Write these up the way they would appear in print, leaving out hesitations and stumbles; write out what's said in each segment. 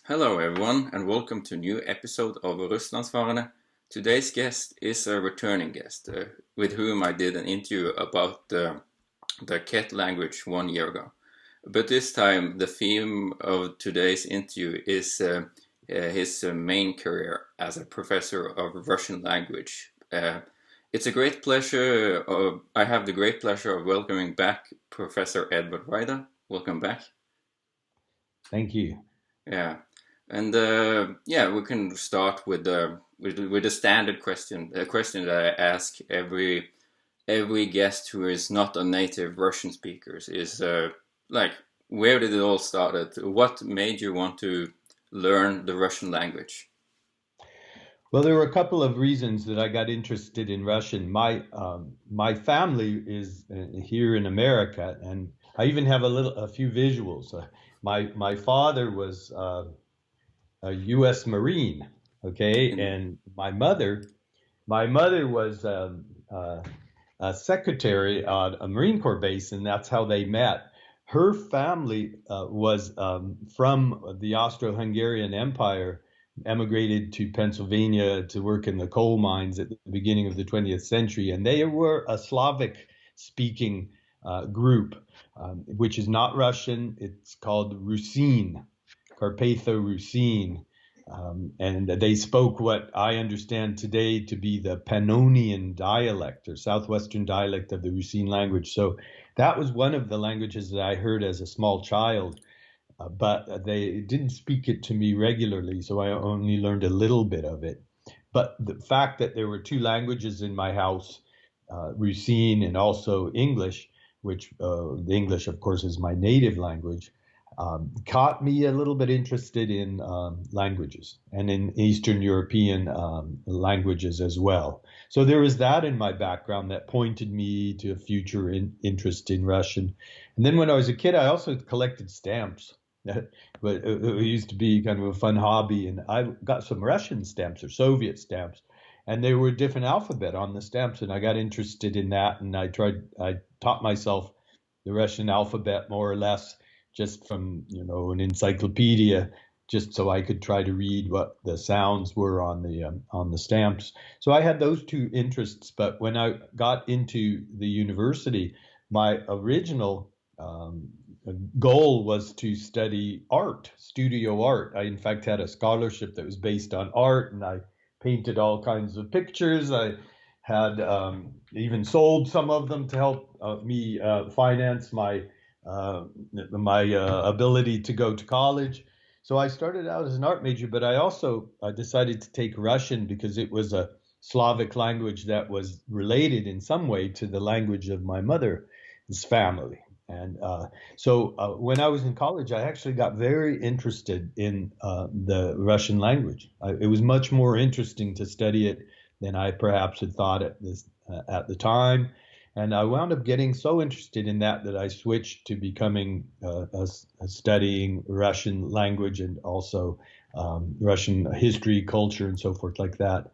Hello everyone and welcome to a new episode of Russlandsvarene. Today's guest is a returning guest with whom I did an interview about the Ket language 1 year ago. But this time the theme of today's interview is his main career as a professor of Russian language. It's a great pleasure. I have the great pleasure of welcoming back Professor Edward Vajda. Welcome back. Thank you. Yeah. And we can start with the standard question, a question that I ask every guest who is not a native Russian speaker is where did it all start? What made you want to learn the Russian language? Well, there were a couple of reasons that I got interested in Russian. My family is here in America, and I even have a few visuals. My father was a U.S. Marine, okay, and my mother was a secretary at a Marine Corps base, and that's how they met. Her family was from the Austro-Hungarian Empire, emigrated to Pennsylvania to work in the coal mines at the beginning of the 20th century, and they were a Slavic-speaking group, which is not Russian. It's called Rusyn. Carpatho-Rusyn, and they spoke what I understand today to be the Pannonian dialect or southwestern dialect of the Rusyn language. So that was one of the languages that I heard as a small child, but they didn't speak it to me regularly, so I only learned a little bit of it. But the fact that there were two languages in my house, Rusyn and also English, which the English, of course, is my native language, caught me a little bit interested in languages and in Eastern European languages as well. So there was that in my background that pointed me to a future interest in Russian. And then when I was a kid, I also collected stamps. But it used to be kind of a fun hobby, and I got some Russian stamps or Soviet stamps, and there were different alphabet on the stamps, and I got interested in that, and I taught myself the Russian alphabet more or less just from an encyclopedia, just so I could try to read what the sounds were on the stamps. So I had those two interests, but when I got into the university, my original goal was to study art, studio art. I in fact had a scholarship that was based on art, and I painted all kinds of pictures. I had even sold some of them to help me finance my ability to go to college. So I started out as an art major, but I also decided to take Russian because it was a Slavic language that was related in some way to the language of my mother's family. And so when I was in college, I actually got very interested in the Russian language. It was much more interesting to study it than I perhaps had thought at the time. And I wound up getting so interested in that I switched to becoming studying Russian language and also Russian history, culture, and so forth like that.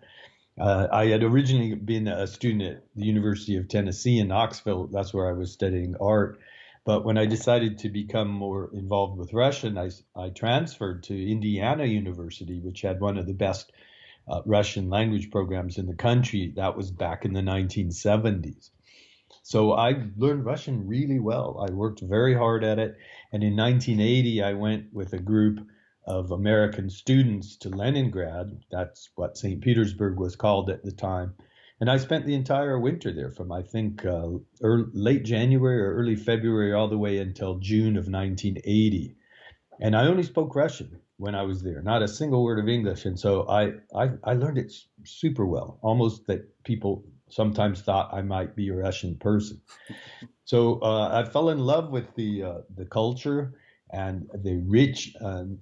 I had originally been a student at the University of Tennessee in Knoxville. That's where I was studying art. But when I decided to become more involved with Russian, I transferred to Indiana University, which had one of the best Russian language programs in the country. That was back in the 1970s. So I learned Russian really well. I worked very hard at it. And in 1980, I went with a group of American students to Leningrad. That's what St. Petersburg was called at the time. And I spent the entire winter there from, I think, late January or early February all the way until June of 1980. And I only spoke Russian when I was there, not a single word of English. And so I learned it super well, almost that people sometimes thought I might be a Russian person. So I fell in love with the culture and the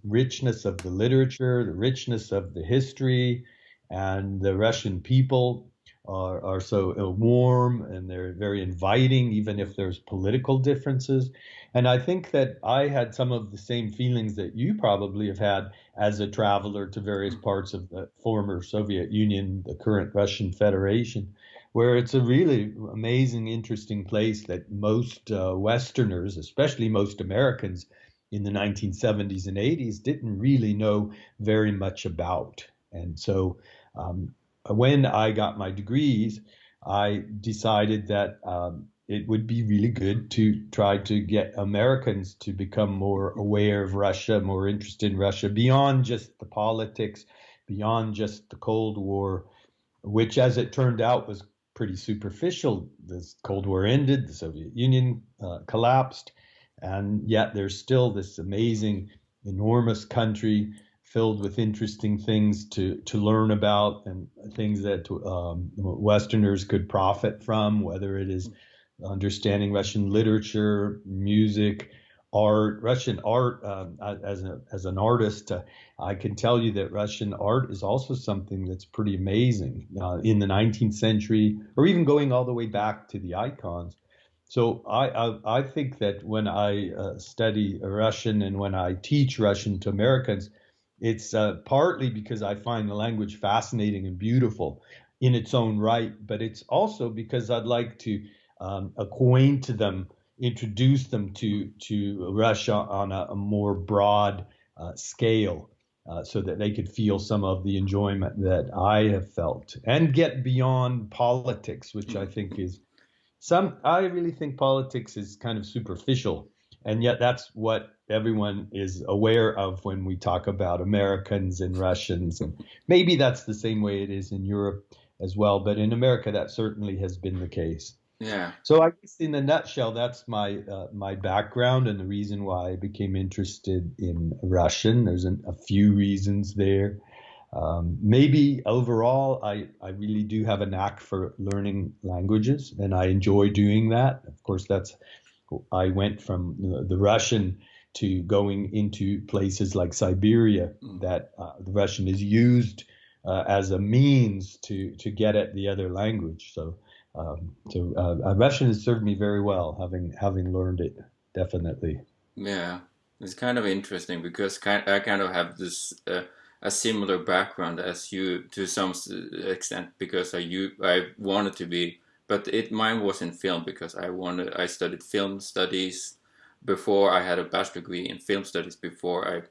richness of the literature, the richness of the history, and the Russian people are so warm and they're very inviting, even if there's political differences. And I think that I had some of the same feelings that you probably have had as a traveler to various parts of the former Soviet Union, the current Russian Federation, where it's a really amazing, interesting place that most Westerners, especially most Americans, in the 1970s and 80s didn't really know very much about. And so when I got my degrees, I decided that it would be really good to try to get Americans to become more aware of Russia, more interested in Russia, beyond just the politics, beyond just the Cold War, which, as it turned out, was pretty superficial. The Cold War ended, the Soviet Union collapsed, and yet there's still this amazing, enormous country filled with interesting things to learn about and things that Westerners could profit from, whether it is understanding Russian literature, music, art, Russian art. As an artist, I can tell you that Russian art is also something that's pretty amazing in the 19th century, or even going all the way back to the icons. So I think that when I study Russian and when I teach Russian to Americans, it's partly because I find the language fascinating and beautiful in its own right, but it's also because I'd like to acquaint them, introduce them to Russia on a more broad scale, so that they could feel some of the enjoyment that I have felt and get beyond politics, which I think is I really think politics is kind of superficial, and yet that's what everyone is aware of when we talk about Americans and Russians, and maybe that's the same way it is in Europe as well, but in America that certainly has been the case. Yeah. So I guess in a nutshell, that's my background and the reason why I became interested in Russian. There's a few reasons there. Maybe overall, I really do have a knack for learning languages, and I enjoy doing that. Of course, I went from the Russian to going into places like Siberia, that the Russian is used as a means to get at the other language. So Russian has served me very well, having learned it, definitely. Yeah, it's kind of interesting because I kind of have this a similar background as you to some extent, because I wanted to be, but mine was in film because I studied film studies before. I had a bachelor degree in film studies before I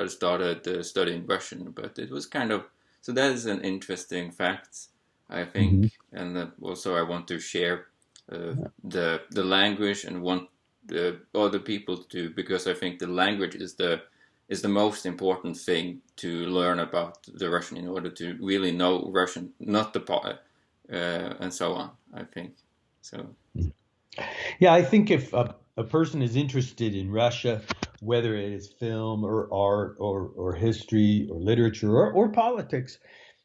started studying Russian, but it was kind of, so that is an interesting fact, I think, and also I want to share the language and want the other people to, because I think the language is the most important thing to learn about the Russian in order to really know Russian, not the part, and so on, I think. So. Yeah, I think if a person is interested in Russia, whether it is film or art or history or literature or politics,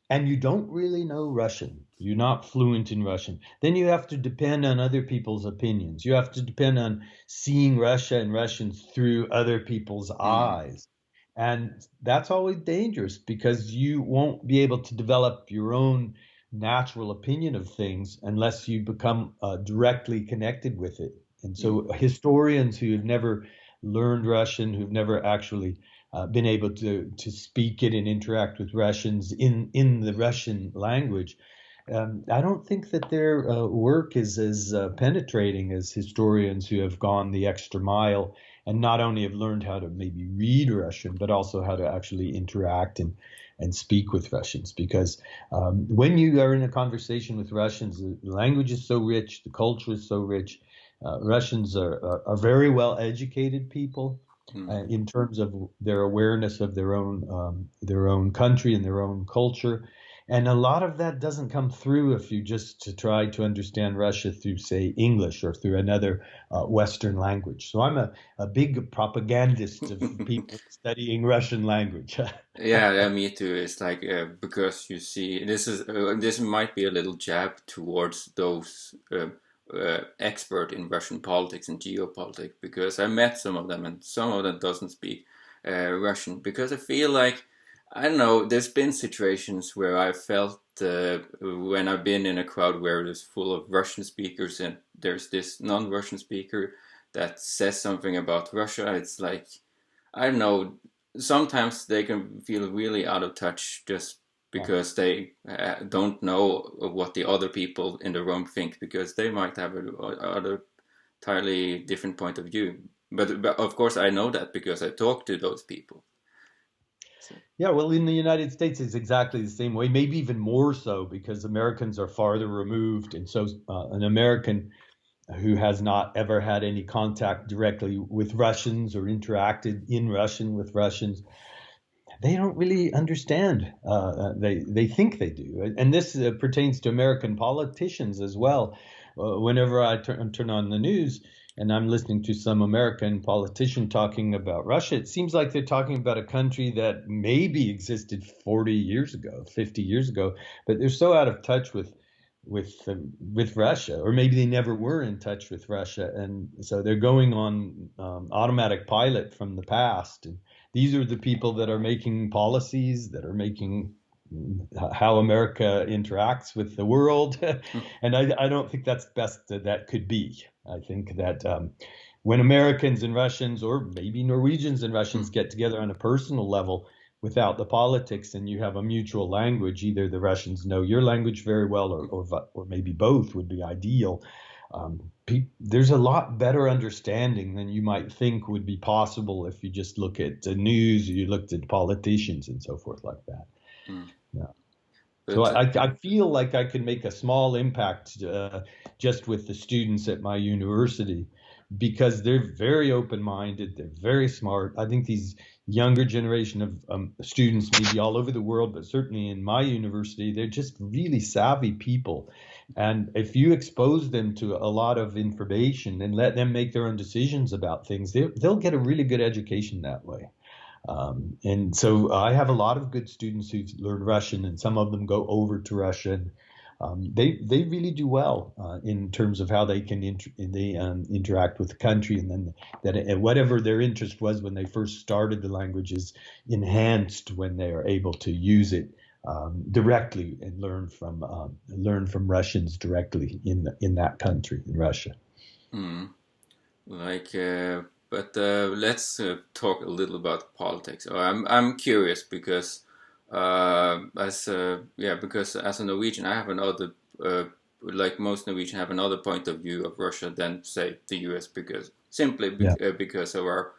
and you don't really know Russian, you're not fluent in Russian, then you have to depend on other people's opinions. You have to depend on seeing Russia and Russians through other people's eyes. And that's always dangerous because you won't be able to develop your own natural opinion of things unless you become directly connected with it. And so historians who have never learned Russian, who've never actually been able to speak it and interact with Russians in the Russian language, I don't think that their work is as penetrating as historians who have gone the extra mile and not only have learned how to maybe read Russian, but also how to actually interact and speak with Russians. Because when you are in a conversation with Russians, the language is so rich, the culture is so rich. Russians are very well educated people in terms of their awareness of their own country and their own culture. And a lot of that doesn't come through if you just try to understand Russia through, say, English or through another Western language. So I'm a big propagandist of people studying Russian language. Yeah, me too. It's like because you see, this might be a little jab towards those expert in Russian politics and geopolitics, because I met some of them and some of them doesn't speak Russian, because I feel like, I don't know, there's been situations where I felt when I've been in a crowd where it's full of Russian speakers and there's this non-Russian speaker that says something about Russia. It's like, I don't know, sometimes they can feel really out of touch just because they don't know what the other people in the room think, because they might have a other entirely different point of view. but of course I know that because I talk to those people. So. Yeah, well, in the United States, it's exactly the same way, maybe even more so because Americans are farther removed. And so an American who has not ever had any contact directly with Russians or interacted in Russian with Russians, they don't really understand. They think they do, and this pertains to American politicians as well. Whenever I turn on the news and I'm listening to some American politician talking about Russia, it seems like they're talking about a country that maybe existed 40 years ago, 50 years ago, but they're so out of touch with Russia, or maybe they never were in touch with Russia, and so they're going on automatic pilot from the past. And these are the people that are making policies, that are making how America interacts with the world. And I don't think that's best that could be. I think that when Americans and Russians, or maybe Norwegians and Russians, get together on a personal level without the politics, and you have a mutual language, either the Russians know your language very well, or maybe both would be ideal. There's a lot better understanding than you might think would be possible if you just look at the news, or you looked at politicians and so forth like that. Yeah. So I feel like I can make a small impact just with the students at my university, because they're very open-minded, they're very smart. I think these younger generation of students, maybe all over the world, but certainly in my university, they're just really savvy people. And if you expose them to a lot of information and let them make their own decisions about things, they'll get a really good education that way. And so I have a lot of good students who've learned Russian, and some of them go over to Russian. They really do well in terms of how they can interact with the country, and then that whatever their interest was when they first started the language is enhanced when they are able to use it directly and learn from Russians directly in that country, in Russia. But let's talk a little about politics. I'm curious because because as a Norwegian, I have another like most Norwegians have another point of view of Russia than say the U.S. because because of our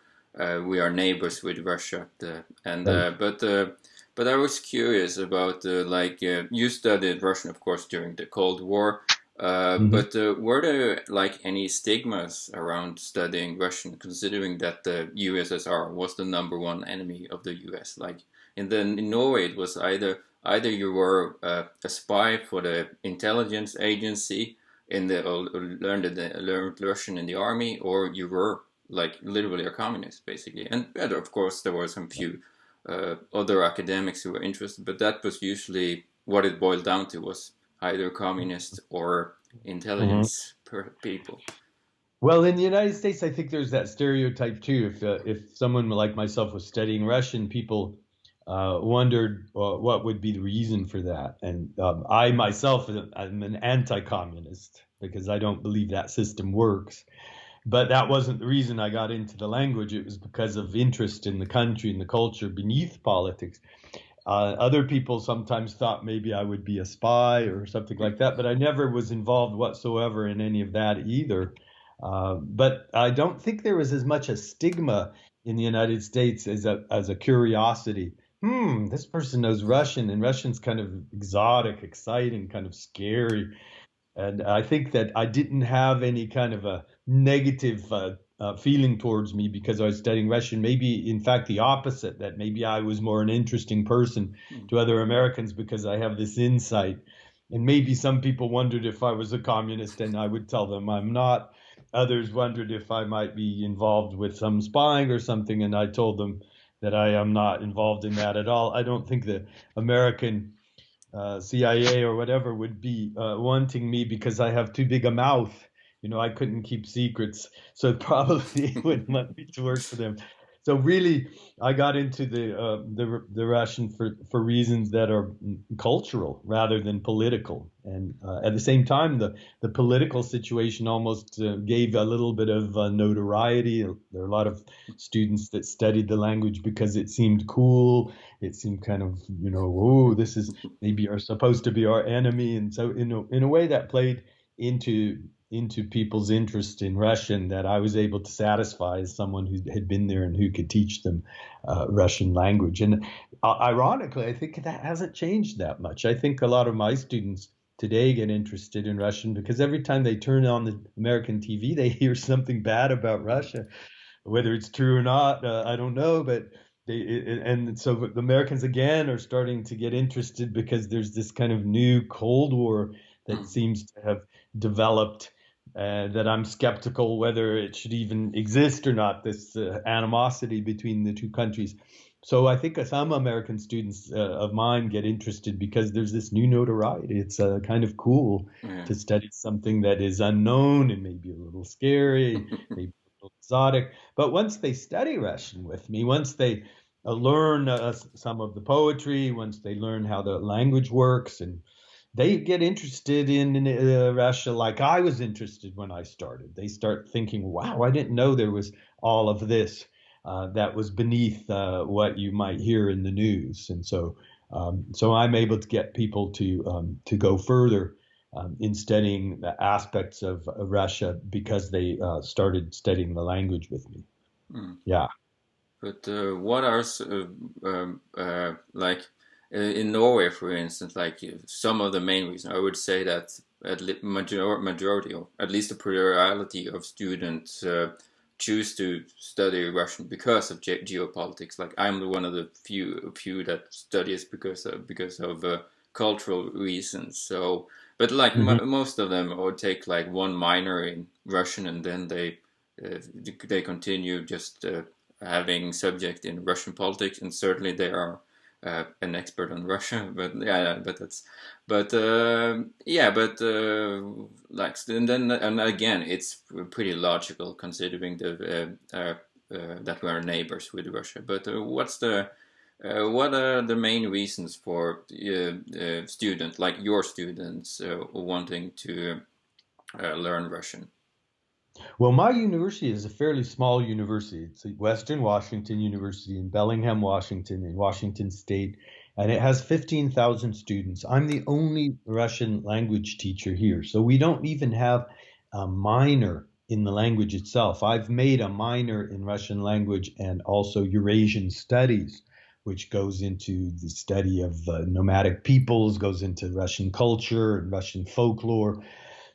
we are neighbors with Russia. But I was curious about you studied Russian, of course, during the Cold War. But were there any stigmas around studying Russian, considering that the USSR was the #1 enemy of the US? In Norway, it was either you were a spy for the intelligence agency learned Russian in the army, or you were literally a communist, basically. And of course, there were some few other academics who were interested, but that was usually what it boiled down to, was either communist or intelligence people. Well, in the United States, I think there's that stereotype too. If someone like myself was studying Russian, people wondered what would be the reason for that. And I myself am an anti-communist because I don't believe that system works. But that wasn't the reason I got into the language. It was because of interest in the country and the culture beneath politics. Other people sometimes thought maybe I would be a spy or something like that, but I never was involved whatsoever in any of that either. But I don't think there was as much a stigma in the United States as a curiosity. This person knows Russian, and Russian's kind of exotic, exciting, kind of scary. And I think that I didn't have any kind of a negative feeling towards me because I was studying Russian. Maybe, in fact, the opposite, that maybe I was more an interesting person to other Americans because I have this insight. And maybe some people wondered if I was a communist, and I would tell them I'm not. Others wondered if I might be involved with some spying or something, and I told them that I am not involved in that at all. I don't think the American CIA or whatever would be wanting me because I have too big a mouth. I couldn't keep secrets, so probably wouldn't want me to work for them. So really, I got into the Russian for reasons that are cultural rather than political. And at the same time, the political situation almost gave a little bit of notoriety. There are a lot of students that studied the language because it seemed cool. It seemed kind of, this is maybe supposed to be our enemy. And so in a way that played into into people's interest in Russian that I was able to satisfy as someone who had been there and who could teach them Russian language. And ironically, I think that hasn't changed that much. I think a lot of my students today get interested in Russian because every time they turn on the American TV, they hear something bad about Russia. Whether it's true or not, I don't know, but and so the Americans again are starting to get interested because there's this kind of new Cold War that seems to have developed, that I'm skeptical whether it should even exist or not, this animosity between the two countries. So I think some American students of mine get interested because there's this new notoriety. It's kind of cool to study something that is unknown and maybe a little scary, maybe a little exotic. But once they study Russian with me, once they learn some of the poetry, once they learn how the language works, and they get interested in Russia like I was interested when I started. They start thinking, wow, I didn't know there was all of this that was beneath what you might hear in the news. And so I'm able to get people to go further in studying the aspects of Russia because they started studying the language with me. Yeah. But what are like in Norway, for instance, like some of the main reasons, I would say that majority, or at least a plurality of students choose to study Russian because of geopolitics. Like I'm one of the few that studies because of cultural reasons. So, but like most of them would take like one minor in Russian and then they continue just having subject in Russian politics, and certainly they are an expert on Russia, but like, and then and again, it's pretty logical considering the that we're neighbors with Russia. But what are the main reasons for students like your students wanting to learn Russian? Well, my university is a fairly small university. It's Western Washington University in Bellingham, Washington, in Washington State, and it has 15,000 students. I'm the only Russian language teacher here, so we don't even have a minor in the language itself. I've made a minor in Russian language and also Eurasian studies, which goes into the study of nomadic peoples, goes into Russian culture and Russian folklore.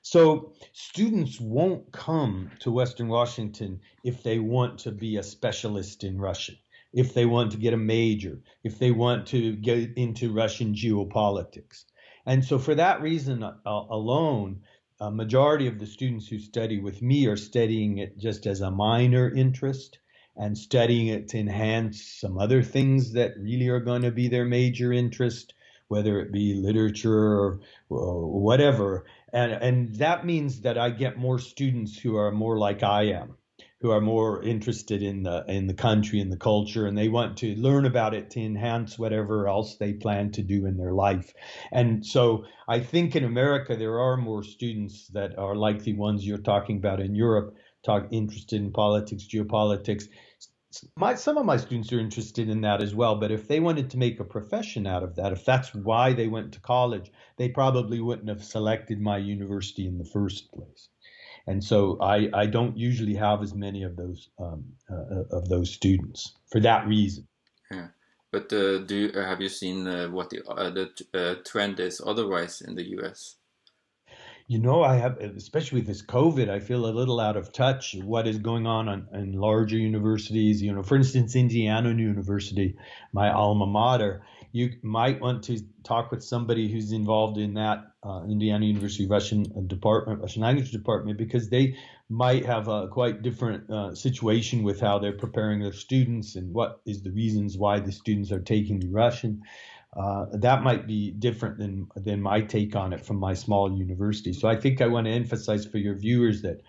So students won't come to Western Washington if they want to be a specialist in Russian, if they want to get a major, if they want to get into Russian geopolitics. And so for that reason alone, a majority of the students who study with me are studying it just as a minor interest and studying it to enhance some other things that really are going to be their major interest, whether it be literature or whatever. And that means that I get more students who are more like I am, who are more interested in the country and the culture, and they want to learn about it to enhance whatever else they plan to do in their life. And so I think in America there are more students that are like the ones you're talking about in Europe, interested in politics, geopolitics. Some of my students are interested in that as well, but if they wanted to make a profession out of that, if that's why they went to college, they probably wouldn't have selected my university in the first place. And so I don't usually have as many of those students for that reason. Yeah, but have you seen what the trend is otherwise in the U.S.? You know, I have, especially with this COVID, I feel a little out of touch what is going on in larger universities. You know, for instance, Indiana University, my alma mater. You might want to talk with somebody who's involved in that Indiana University Russian language department, because they might have a quite different situation with how they're preparing their students and what is the reasons why the students are taking the Russian. That might be different than my take on it from my small university. So I think I want to emphasize for your viewers that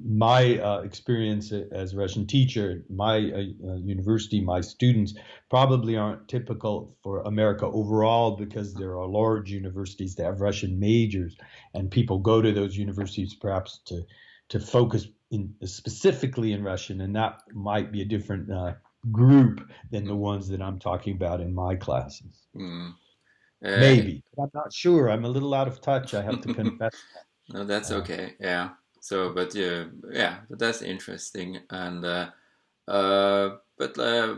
my experience as a Russian teacher, my university, my students probably aren't typical for America overall, because there are large universities that have Russian majors, and people go to those universities perhaps to focus specifically in Russian, and that might be a different group than the ones that I'm talking about in my classes. Maybe. I'm not sure. I'm a little out of touch, I have to confess. No, that's okay. Yeah. So, but but that's interesting. And uh, but uh,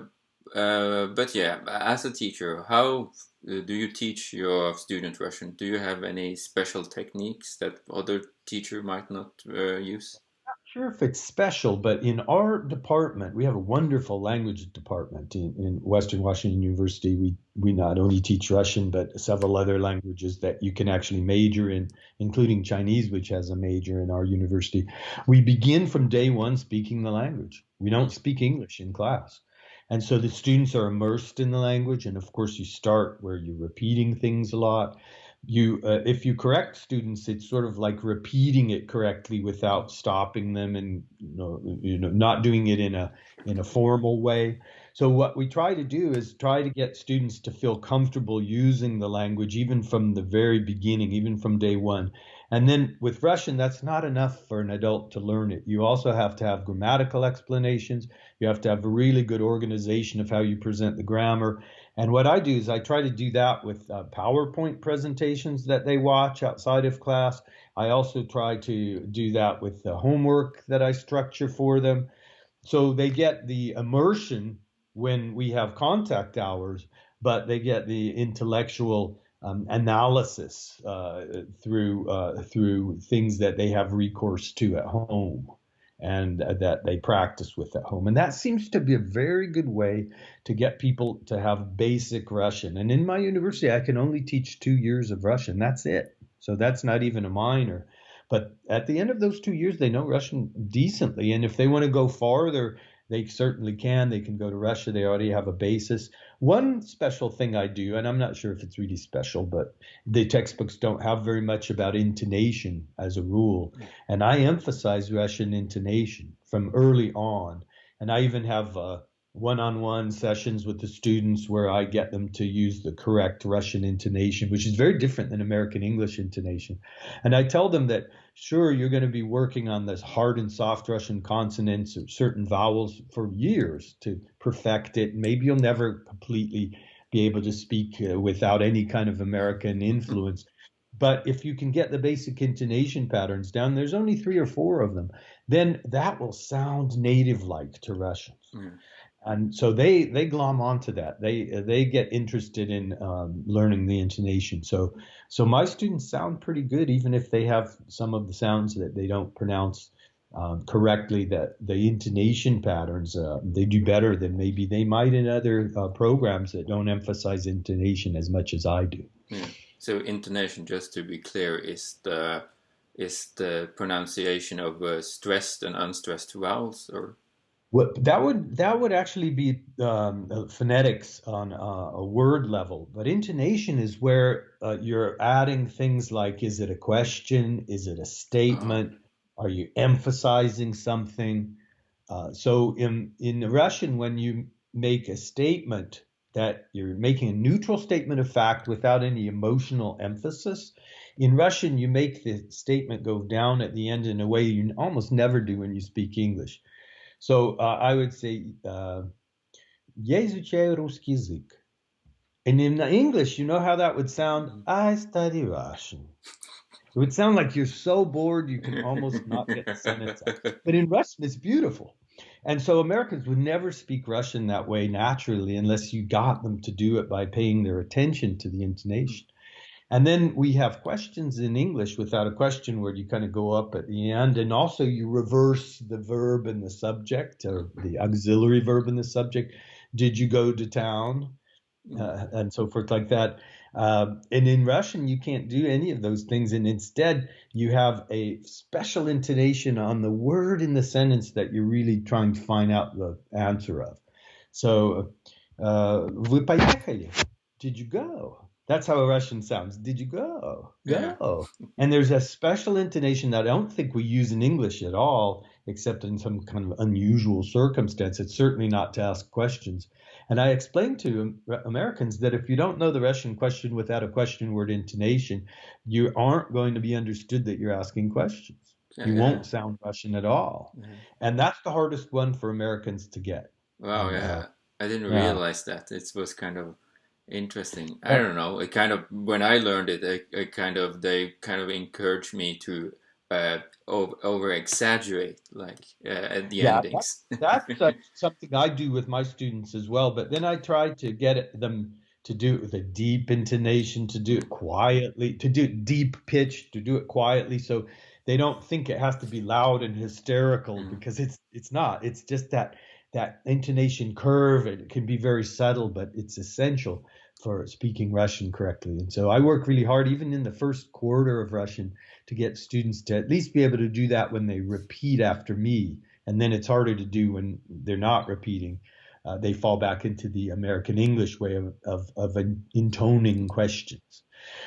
but yeah, as a teacher, how do you teach your student Russian? Do you have any special techniques that other teacher might not use? Sure if it's special, but in our department, we have a wonderful language department in Western Washington University. We not only teach Russian, but several other languages that you can actually major in, including Chinese, which has a major in our university. We begin from day one speaking the language. We don't speak English in class. And so the students are immersed in the language. And of course, you start where you're repeating things a lot. If you correct students, it's sort of like repeating it correctly without stopping them, and not doing it in a formal way. So what we try to do is try to get students to feel comfortable using the language even from the very beginning, even from day one. And then with Russian, that's not enough for an adult to learn it. You also have to have grammatical explanations. You have to have a really good organization of how you present the grammar. And what I do is I try to do that with PowerPoint presentations that they watch outside of class. I also try to do that with the homework that I structure for them. So they get the immersion when we have contact hours, but they get the intellectual analysis through things that they have recourse to at home and that they practice with at home. And that seems to be a very good way to get people to have basic Russian. And in my university, I can only teach 2 years of Russian. That's it. So that's not even a minor. But at the end of those 2 years, they know Russian decently. And if they want to go farther, they certainly can. They can go to Russia. They already have a basis. One special thing I do, and I'm not sure if it's really special, but the textbooks don't have very much about intonation as a rule. And I emphasize Russian intonation from early on. And I even have one-on-one sessions with the students where I get them to use the correct Russian intonation, which is very different than American English intonation. And I tell them that, sure, you're going to be working on this hard and soft Russian consonants or certain vowels for years to perfect it. Maybe you'll never completely be able to speak without any kind of American influence. But if you can get the basic intonation patterns down, there's only 3 or 4 of them, then that will sound native-like to Russians. Mm. And so they glom onto that. They get interested in learning the intonation. So my students sound pretty good, even if they have some of the sounds that they don't pronounce correctly. That the intonation patterns they do better than maybe they might in other programs that don't emphasize intonation as much as I do. Yeah. So intonation, just to be clear, is the pronunciation of stressed and unstressed vowels, or That would actually be phonetics on a word level, but intonation is where you're adding things like: is it a question? Is it a statement? Are you emphasizing something? So in Russian, when you make a statement that you're making a neutral statement of fact without any emotional emphasis, in Russian you make the statement go down at the end in a way you almost never do when you speak English. So I would say, я изучаю русский язык. And in English, you know how that would sound? I study Russian. It would sound like you're so bored you can almost not get the sentence out. But in Russian, it's beautiful. And so Americans would never speak Russian that way naturally unless you got them to do it by paying their attention to the intonation. And then we have questions in English without a question where you kind of go up at the end. And also you reverse the verb and the subject, or the auxiliary verb and the subject. Did you go to town? And so forth like that. And in Russian, you can't do any of those things. And instead, you have a special intonation on the word in the sentence that you're really trying to find out the answer of. So, вы поехали? Did you go? That's how a Russian sounds. Did you go? Go. Yeah. And there's a special intonation that I don't think we use in English at all, except in some kind of unusual circumstance. It's certainly not to ask questions. And I explained to Americans that if you don't know the Russian question without a question word intonation, you aren't going to be understood that you're asking questions. You won't sound Russian at all. And that's the hardest one for Americans to get. Wow, yeah. I didn't realize that. It was kind of interesting. I don't know. It kind of, when I learned it, they kind of encouraged me to over exaggerate, like at the Yeah, endings. that's something I do with my students as well. But then I try to get them to do it with a deep intonation, to do it quietly, to do it deep pitch, to do it quietly, so they don't think it has to be loud and hysterical Mm. because it's not. It's just that intonation curve. It can be very subtle, but it's essential for speaking Russian correctly. And so I work really hard, even in the first quarter of Russian, to get students to at least be able to do that when they repeat after me, and then it's harder to do when they're not repeating. They fall back into the American English way of intoning questions.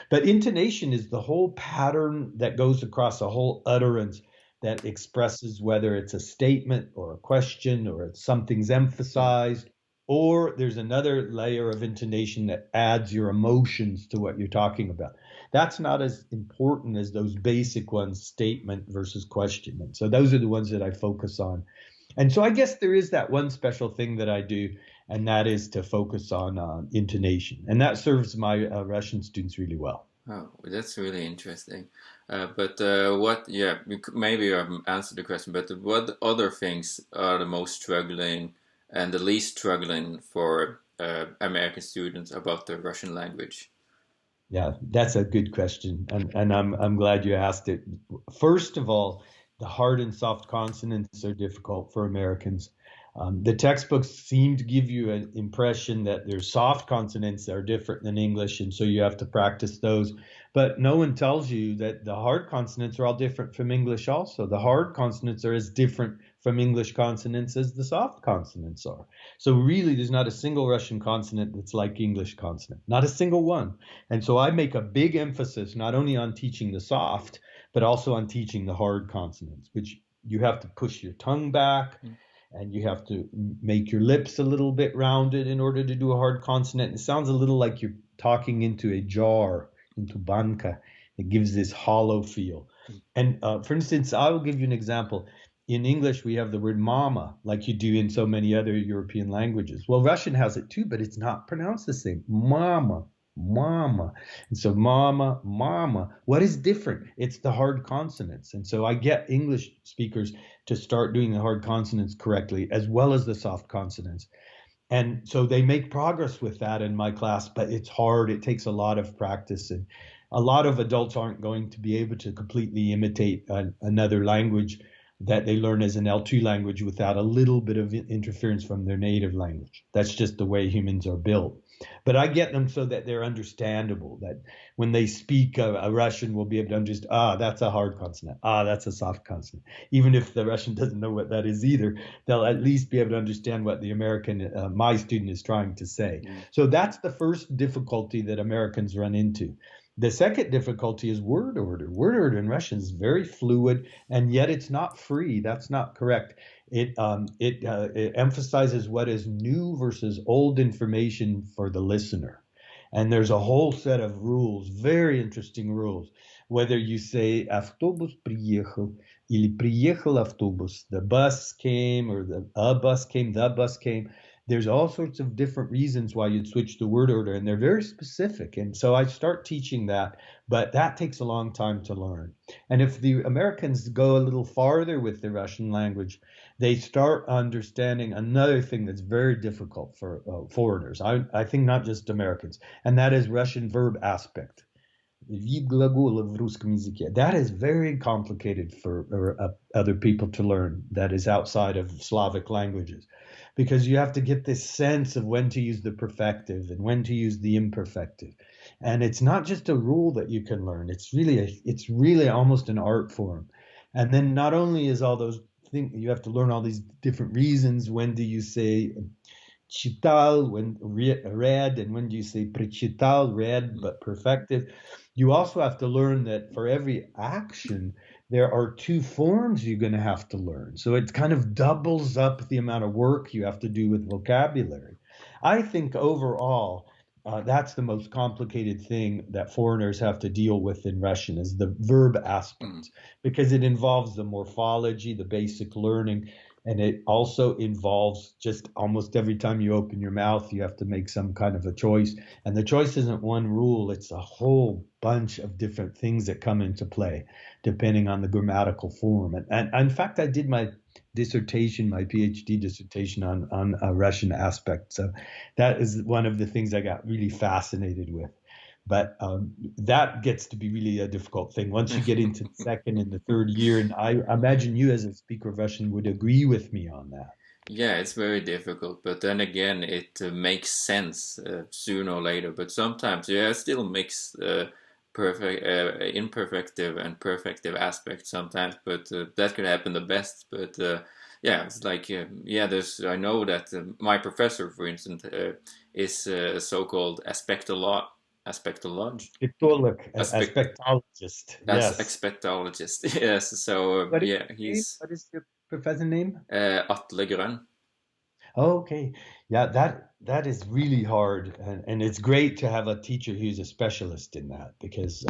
But intonation is the whole pattern that goes across a whole utterance that expresses whether it's a statement or a question or it's something's Mm. emphasized, or there's another layer of intonation that adds your emotions to what you're talking about. That's not as important as those basic ones, statement versus question. And so those are the ones that I focus on. And so I guess there is that one special thing that I do, and that is to focus on intonation. And that serves my Russian students really well. Oh, that's really interesting. But what, yeah, maybe you haven't answered the question, but what other things are the most struggling and the least struggling for American students about the Russian language? Yeah, that's a good question, and I'm glad you asked it. First of all, the hard and soft consonants are difficult for Americans. The textbooks seem to give you an impression that their soft consonants are different than English, and so you have to practice those. But no one tells you that the hard consonants are all different from English also. The hard consonants are as different from English consonants as the soft consonants are. So really, there's not a single Russian consonant that's like English consonant, not a single one. And so I make a big emphasis not only on teaching the soft, but also on teaching the hard consonants, which you have to push your tongue back Mm. and you have to make your lips a little bit rounded in order to do a hard consonant. It sounds a little like you're talking into a jar, into banka. It gives this hollow feel. And for instance, I will give you an example. In English, we have the word mama, like you do in so many other European languages. Well, Russian has it too, but it's not pronounced the same. Mama, mama. And so mama, mama. What is different? It's the hard consonants. And so I get English speakers to start doing the hard consonants correctly as well as the soft consonants. And so they make progress with that in my class, but it's hard. It takes a lot of practice. And a lot of adults aren't going to be able to completely imitate another language that they learn as an L2 language without a little bit of interference from their native language. That's just the way humans are built. But I get them so that they're understandable, that when they speak a Russian, we'll be able to understand, that's a hard consonant. That's a soft consonant. Even if the Russian doesn't know what that is either, they'll at least be able to understand what the American, my student, is trying to say. Mm. So that's the first difficulty that Americans run into. The second difficulty is word order. Word order in Russian is very fluid, and yet it's not free. That's not correct. It emphasizes what is new versus old information for the listener. And there's a whole set of rules, very interesting rules. Whether you say автобус приехал или приехал автобус, the bus came or a bus came, the bus came. There's all sorts of different reasons why you'd switch the word order, and they're very specific. And so I start teaching that, but that takes a long time to learn. And if the Americans go a little farther with the Russian language, they start understanding another thing that's very difficult for foreigners. I think not just Americans, and that is Russian verb aspect. Вид глагола в русском языке. That is very complicated for other people to learn that is outside of Slavic languages, because you have to get this sense of when to use the perfective and when to use the imperfective. And it's not just a rule that you can learn. It's really almost an art form. And then not only is all those things, you have to learn all these different reasons. When do you say читал, when read, and when do you say прочитал, read, but perfective. You also have to learn that for every action, there are two forms you're going to have to learn. So it kind of doubles up the amount of work you have to do with vocabulary. I think overall, that's the most complicated thing that foreigners have to deal with in Russian is the verb aspect, because it involves the morphology, the basic learning. And it also involves just almost every time you open your mouth, you have to make some kind of a choice. And the choice isn't one rule, it's a whole bunch of different things that come into play depending on the grammatical form. And in fact, I did my dissertation, my PhD dissertation on a Russian aspect. So that is one of the things I got really fascinated with. But that gets to be really a difficult thing once you get into the second and the third year. And I imagine you, as a speaker of Russian, would agree with me on that. Yeah, it's very difficult, but then again, it makes sense sooner or later. But sometimes, yeah, it still makes perfect, imperfective and perfective aspects sometimes. But that could happen the best. But yeah, it's like yeah, there's. I know that my professor, for instance, is a so-called aspectologist. Aspect Aspectologist. as Yes. expectologist. Yes. So What is yeah, your name? he's What is your professor name? Atle Grønn. Oh, okay. Yeah, that is really hard, and it's great to have a teacher who's a specialist in that because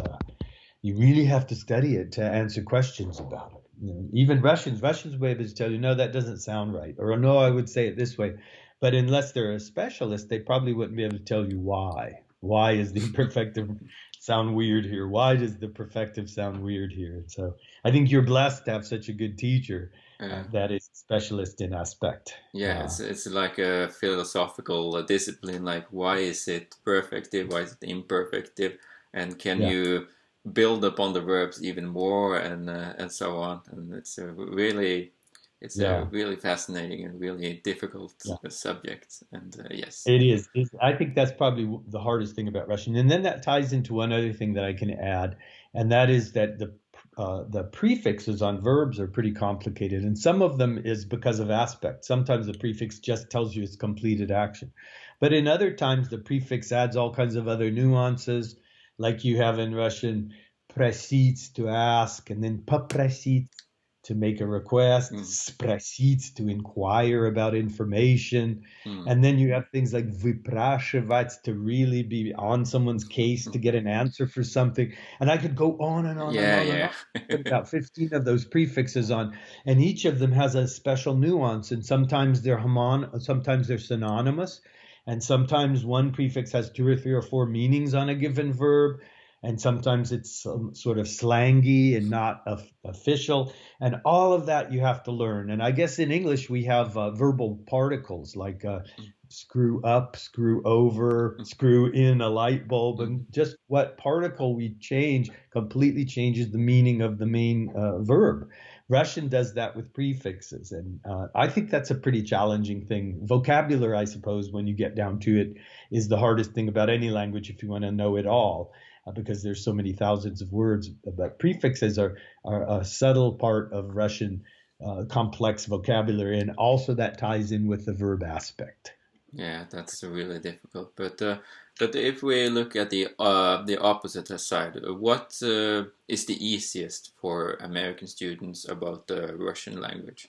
you really have to study it to answer questions about it. You know, even Russians will be able to tell you, no, that doesn't sound right, or no, I would say it this way. But unless they're a specialist, they probably wouldn't be able to tell you why. Why is the imperfective sound weird here? Why does the perfective sound weird here? So I think you're blessed to have such a good teacher that is specialist in aspect. Yeah, it's like a philosophical discipline. Like, why is it perfective? Why is it imperfective? And can Yeah. you build upon the verbs even more, and so on? And it's a really, it's a Yeah. really fascinating and really difficult Yeah. subject. And yes, It is. I think that's probably the hardest thing about Russian. And then that ties into one other thing that I can add, and that is that the prefixes on verbs are pretty complicated, and some of them is because of aspect. Sometimes the prefix just tells you it's completed action, but in other times the prefix adds all kinds of other nuances, like you have in Russian, prasits to ask, and then poprasit to make a request, sprosit to inquire about information. And then you have things like vyprashivать to really be on someone's case to get an answer for something. And I could go on and on and yeah, on and yeah, on. Put about 15 of those prefixes on, and each of them has a special nuance. And sometimes sometimes they're synonymous, and sometimes one prefix has two or three or four meanings on a given verb. And sometimes it's sort of slangy and not official. And all of that you have to learn. And I guess in English we have verbal particles like screw up, screw over, screw in a light bulb, and just what particle we change completely changes the meaning of the main verb. Russian does that with prefixes, and I think that's a pretty challenging thing. Vocabulary, I suppose, when you get down to it, is the hardest thing about any language if you want to know it all, because there's so many thousands of words. But prefixes are a subtle part of Russian complex vocabulary, and also that ties in with the verb aspect. yeah. That's really difficult. But if we look at the opposite side, what is the easiest for American students about the Russian language?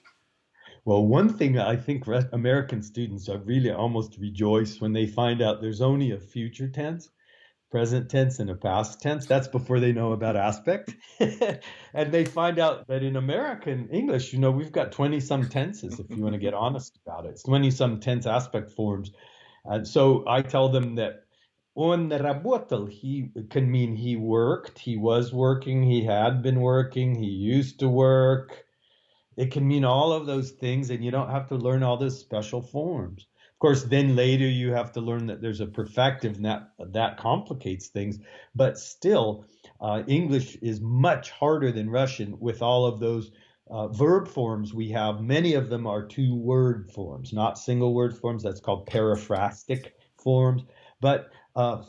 Well, one thing I think American students are really almost rejoice when they find out there's only a future tense, present tense, and a past tense. That's before they know about aspect. And they find out that in American English, we've got 20 some tenses, if you want to get honest about it. It's 20 some tense aspect forms. And so I tell them that on работал, he can mean he worked, he was working, he had been working, he used to work. It can mean all of those things, and you don't have to learn all those special forms. Of course, then later you have to learn that there's a perfective, and that complicates things. But still, English is much harder than Russian with all of those verb forms we have. Many of them are two-word forms, not single-word forms. That's called periphrastic forms. But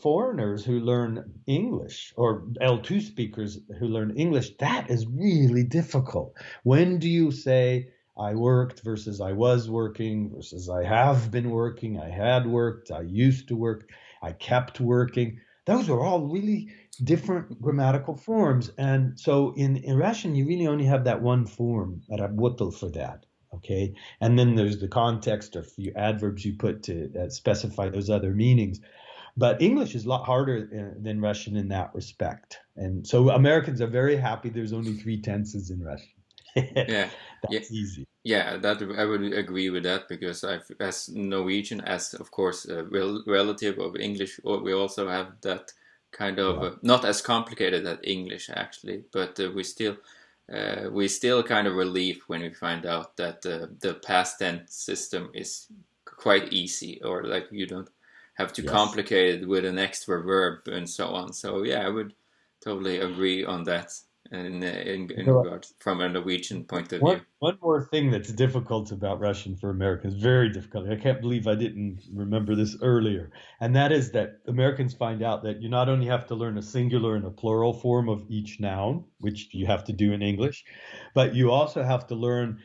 foreigners who learn English, or L2 speakers who learn English, that is really difficult. When do you say I worked versus I was working versus I have been working, I had worked, I used to work, I kept working? Those are all really different grammatical forms. And so in Russian, you really only have that one form, работал, for that. Okay. And then there's the context or few adverbs you put to specify those other meanings. But English is a lot harder than Russian in that respect. And so Americans are very happy there's only three tenses in Russian. Yeah, yeah, That's easy. Yeah, that I would agree with that because as Norwegian, as of course a relative of English, we also have that kind of Yeah. not as complicated as English actually, but we still kind of relief when we find out that the past tense system is quite easy, or like you don't have to Yes. complicate it with an extra verb and so on. So yeah, I would totally agree on that in So regards from a Norwegian point of view. one more thing that's difficult about Russian for Americans, very difficult. I can't believe I didn't remember this earlier. And that is that Americans find out that you not only have to learn a singular and a plural form of each noun, which you have to do in English, but you also have to learn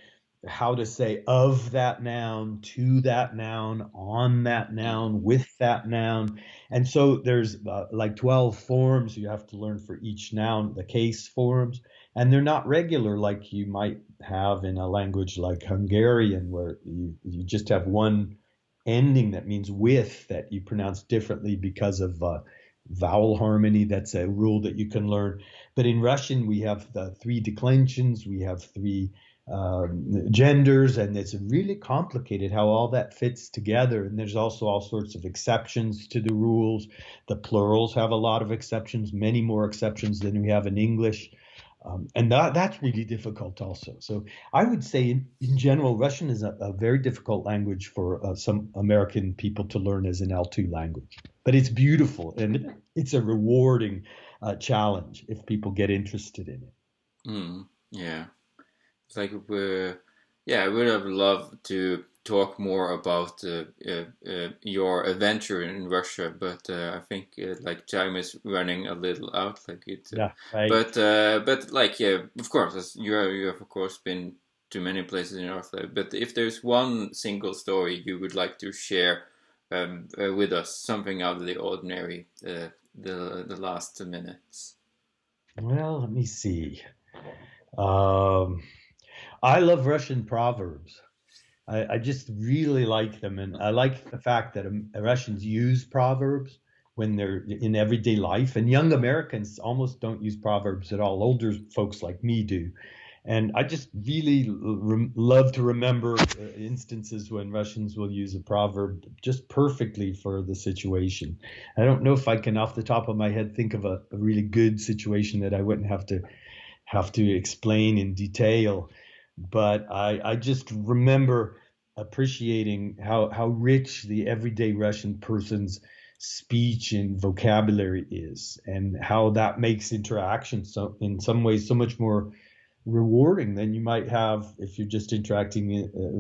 how to say of that noun, to that noun, on that noun, with that noun. And so there's like 12 forms you have to learn for each noun, the case forms, and they're not regular like you might have in a language like Hungarian, where you just have one ending that means with that you pronounce differently because of vowel harmony. That's a rule that you can learn. But in Russian, we have the three declensions, we have three genders, and it's really complicated how all that fits together. And there's also all sorts of exceptions to the rules. The plurals have a lot of exceptions, many more exceptions than we have in English. And that's really difficult also. So I would say in general, Russian is a very difficult language for some American people to learn as an L2 language. But it's beautiful and it's a rewarding challenge if people get interested in it. Yeah. It's like yeah, I would have loved to talk more about your adventure in Russia, but I think like time is running a little out. Like it, Yeah, right. but like yeah, of course, as you have of course been to many places in North. But if there's one single story you would like to share with us, something out of the ordinary, the last 2 minutes. Well, let me see. Um, I love Russian proverbs. I just really like them, and I like the fact that Russians use proverbs when they're in everyday life, and young Americans almost don't use proverbs at all. Older folks like me do, and I just really love to remember instances when Russians will use a proverb just perfectly for the situation. I don't know if I can, off the top of my head, think of a really good situation that I wouldn't have to explain in detail. But I just remember appreciating how rich the everyday Russian person's speech and vocabulary is, and how that makes interaction so in some ways so much more rewarding than you might have if you're just interacting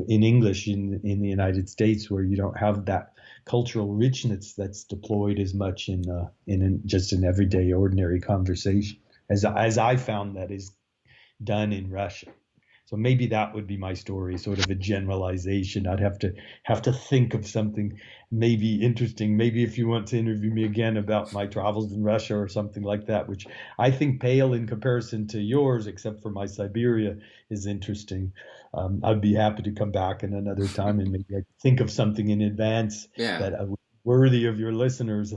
in English in the United States, where you don't have that cultural richness that's deployed as much in just an everyday ordinary conversation as I found that is done in Russia. So maybe that would be my story, sort of a generalization. I'd have to think of something maybe interesting. Maybe if you want to interview me again about my travels in Russia or something like that, which I think pale in comparison to yours, except for my Siberia is interesting. I'd be happy to come back in another time and maybe I think of something in advance Yeah. that would be worthy of your listeners.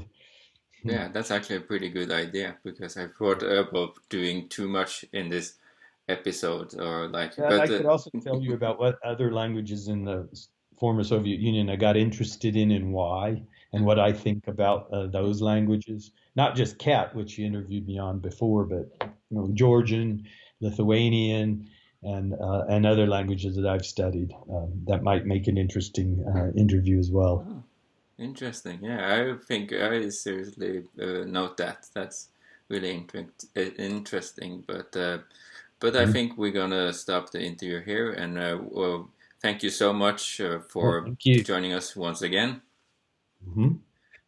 Yeah, that's actually a pretty good idea because I thought about doing too much in this episode or like, And I but could also tell you about what other languages in the former Soviet Union I got interested in and why, and what I think about those languages. Not just Cat, which you interviewed me on before, but Georgian, Lithuanian, and other languages that I've studied. That might make an interesting interview as well. oh, interesting. Yeah, I think I seriously note that. That's really interesting. But I Mhm. think we're gonna stop the interview here, and well, thank you so much Well, for thank you. joining us once again. Mhm.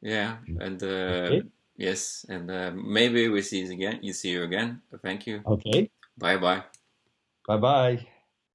Yeah, and Okay. yes, and maybe we see you again. You see you again. Thank you. Okay. Bye bye. Bye bye.